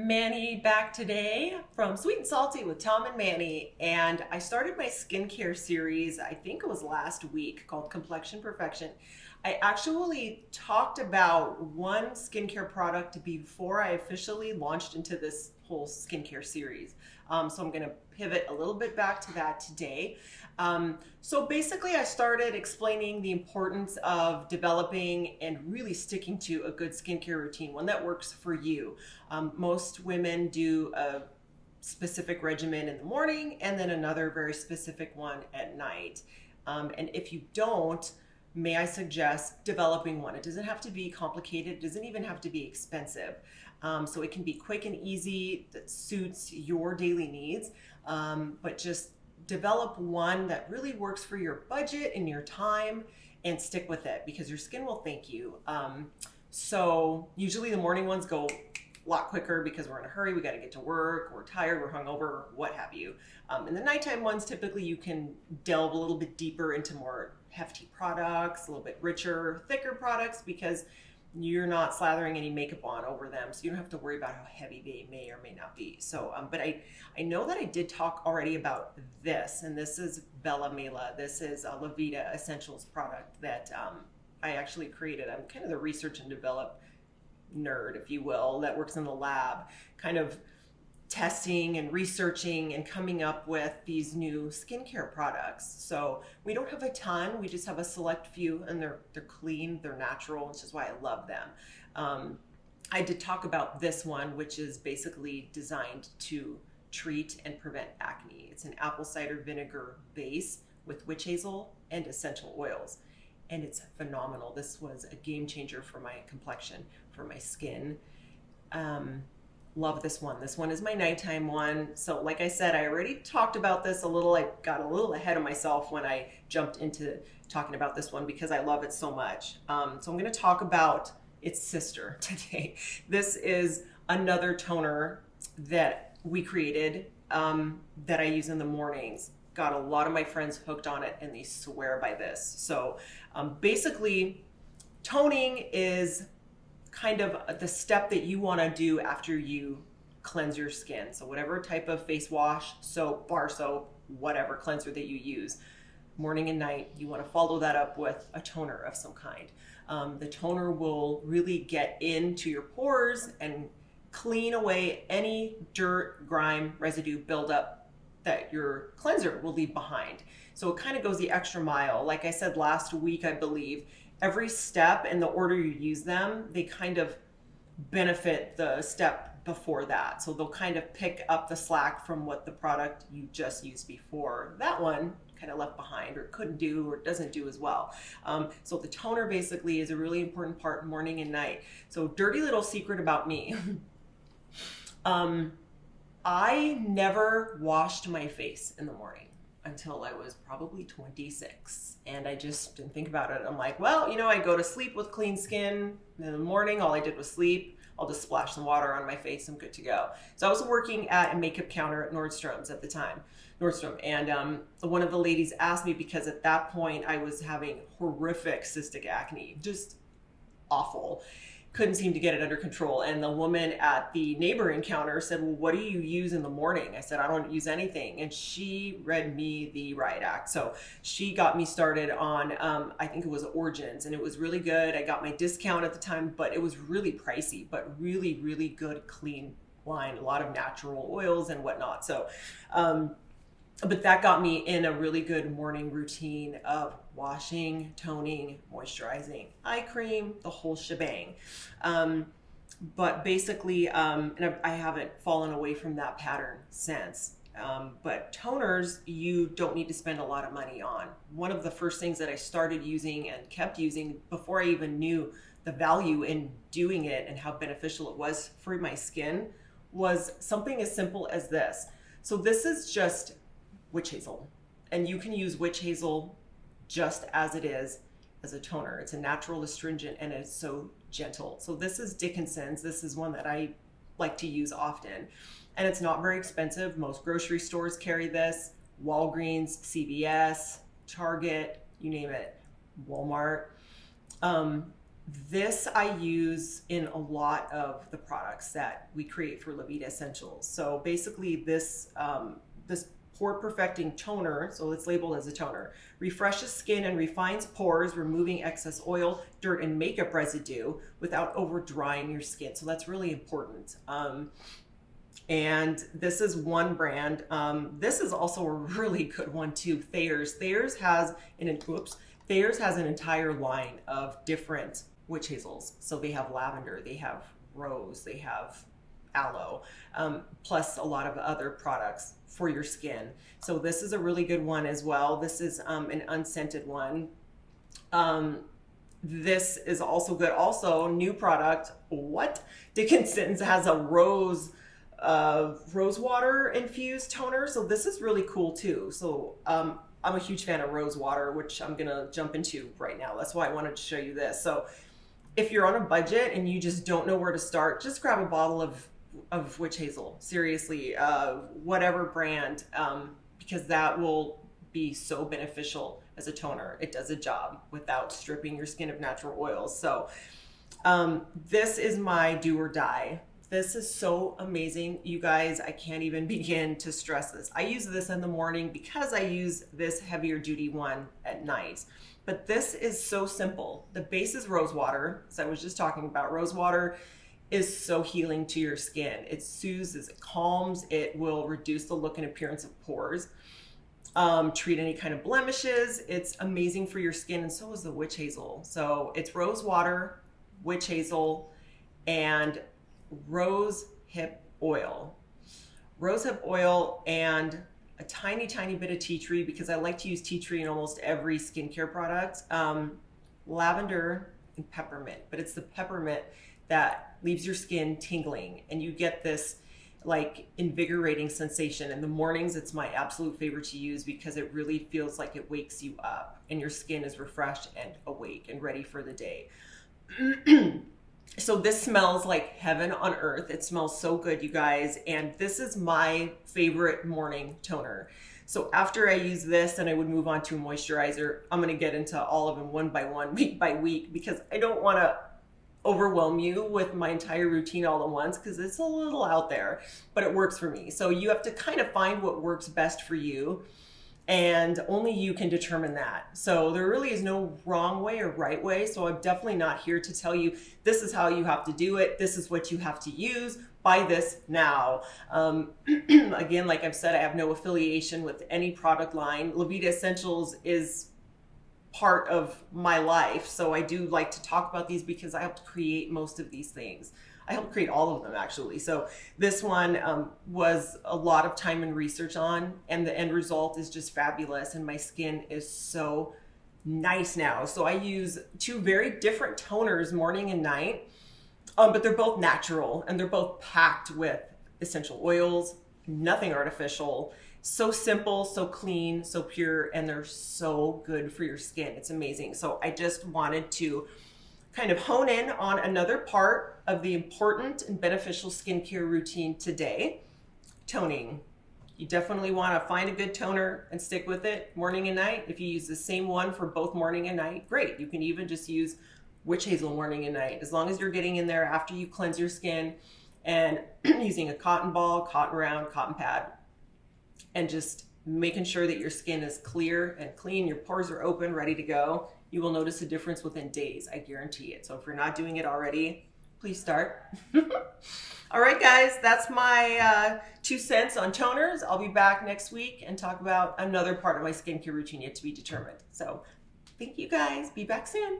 Manny back today from Sweet and Salty with Tom and Manny. And I started my skincare series, I think it was last week, called Complexion Perfection. I actually talked about one skincare product before I officially launched into this whole skincare series. So I'm going to pivot a little bit back to that today. So basically, I started explaining the importance of developing and really sticking to a good skincare routine, one that works for you. Most women do a specific regimen in the morning and then another very specific one at night. And if you don't, may I suggest developing one? It doesn't have to be complicated. It doesn't even have to be expensive. So it can be quick and easy that suits your daily needs, but just develop one that really works for your budget and your time and stick with it because your skin will thank you. So usually the morning ones go a lot quicker because we're in a hurry, we got to get to work, we're tired, we're hungover, what have you. And the nighttime ones, typically you can delve a little bit deeper into more hefty products, a little bit richer, thicker products because you're not slathering any makeup on over them, so you don't have to worry about how heavy they may or may not be. So, but I know that I did talk already about this, and this is Bella Mela. This is a La Vida Essentials product that I actually created. I'm kind of the research and develop nerd, if you will, that works in the lab, kind of testing and researching and coming up with these new skincare products. So we don't have a ton, we just have a select few, and they're clean, they're natural, which is why I love them. I did talk about this one, which is basically designed to treat and prevent acne. It's an apple cider vinegar base with witch hazel and essential oils. And it's phenomenal. This was a game changer for my complexion, for my skin. Love this one. This one is my nighttime one. So like I said, I already talked about this a little. I got a little ahead of myself when I jumped into talking about this one because I love it so much. So I'm going to talk about its sister today. This is another toner that we created that I use in the mornings. Got a lot of my friends hooked on it and they swear by this. So basically, toning is kind of the step that you want to do after you cleanse your skin. So whatever type of face wash, soap, bar soap, whatever cleanser that you use, morning and night, you want to follow that up with a toner of some kind. The toner will really get into your pores and clean away any dirt, grime, residue buildup that your cleanser will leave behind. So it kind of goes the extra mile. Like I said last week, I believe, every step and the order you use them, they kind of benefit the step before that. So they'll kind of pick up the slack from what the product you just used before that one kind of left behind or couldn't do or doesn't do as well. So the toner basically is a really important part morning and night. So dirty little secret about me. I never washed my face in the morning until I was probably 26. And I just didn't think about it. I'm like, well, I go to sleep with clean skin. In the morning, all I did was sleep. I'll just splash some water on my face. I'm good to go. So I was working at a makeup counter at Nordstrom's at the time. And one of the ladies asked me because at that point I was having horrific cystic acne, just awful. Couldn't seem to get it under control. And the woman at the neighboring counter said, well, what do you use in the morning? I said, I don't use anything. And she read me the riot act. So she got me started on, I think it was Origins, and it was really good. I got my discount at the time, but it was really pricey, but really, really good, clean line, a lot of natural oils and whatnot. So, but that got me in a really good morning routine of washing, toning, moisturizing, eye cream, the whole shebang. But basically, and I haven't fallen away from that pattern since. But toners, you don't need to spend a lot of money on. One of the first things that I started using and kept using before I even knew the value in doing it and how beneficial it was for my skin was something as simple as this. So this is just witch hazel, and you can use witch hazel just as it is as a toner. It's a natural astringent and it's so gentle. So this is Dickinson's. This is one that I like to use often, and it's not very expensive. Most grocery stores carry this. Walgreens, CVS, Target, you name it, Walmart. This I use in a lot of the products that we create for La Vida Essentials. So basically this pore perfecting toner, so it's labeled as a toner, refreshes skin and refines pores, removing excess oil, dirt, and makeup residue without over drying your skin. So that's really important. And this is one brand. This is also a really good one too, Thayer's. Thayer's has an entire line of different witch hazels. So they have lavender, they have rose, they have aloe, plus a lot of other products for your skin. So this is a really good one as well. This is an unscented one. This is also good. Also, new product. What? Dickinson's has a rose water infused toner. So this is really cool too. So I'm a huge fan of rose water, which I'm gonna jump into right now. That's why I wanted to show you this. So if you're on a budget and you just don't know where to start, just grab a bottle of witch hazel. Seriously, whatever brand, because that will be so beneficial as a toner. It does a job without stripping your skin of natural oils. So this is my do or die. This is so amazing. You guys, I can't even begin to stress this. I use this in the morning because I use this heavier duty one at night. But this is so simple. The base is rose water, as I was just talking about. Rose water is so healing to your skin. It soothes, it calms, it will reduce the look and appearance of pores, treat any kind of blemishes. It's amazing for your skin, and so is the witch hazel. So it's rose water, witch hazel, and rose hip oil. Rose hip oil and a tiny, tiny bit of tea tree, because I like to use tea tree in almost every skincare product. Lavender and peppermint, but it's the peppermint that leaves your skin tingling, and you get this like invigorating sensation. In the mornings, it's my absolute favorite to use because it really feels like it wakes you up and your skin is refreshed and awake and ready for the day. So this smells like heaven on earth. It smells so good, you guys. And this is my favorite morning toner. So after I use this, and I would move on to a moisturizer. I'm going to get into all of them one by one, week by week, because I don't want to overwhelm you with my entire routine all at once, because it's a little out there, but it works for me. So you have to kind of find what works best for you, and only you can determine that. So there really is no wrong way or right way. So I'm definitely not here to tell you this is how you have to do it. This is what you have to use. Buy this now. Again, like I've said, I have no affiliation with any product line. La Vida Essentials is part of my life. So I do like to talk about these because I helped create most of these things. I helped create all of them, actually. So this one was a lot of time and research on, and the end result is just fabulous. And my skin is so nice now. So I use two very different toners morning and night, but they're both natural, and they're both packed with essential oils, nothing artificial. So simple, so clean, so pure, and they're so good for your skin. It's amazing. So I just wanted to kind of hone in on another part of the important and beneficial skincare routine today, toning. You definitely want to find a good toner and stick with it morning and night. If you use the same one for both morning and night, great. You can even just use witch hazel morning and night, as long as you're getting in there after you cleanse your skin and using a cotton ball, cotton round, cotton pad, and just making sure that your skin is clear and clean, your pores are open, ready to go. You will notice a difference within days, I guarantee it. So if you're not doing it already, please start. All right, guys, that's my 2 cents on toners. I'll be back next week and talk about another part of my skincare routine yet to be determined. So thank you, guys. Be back soon.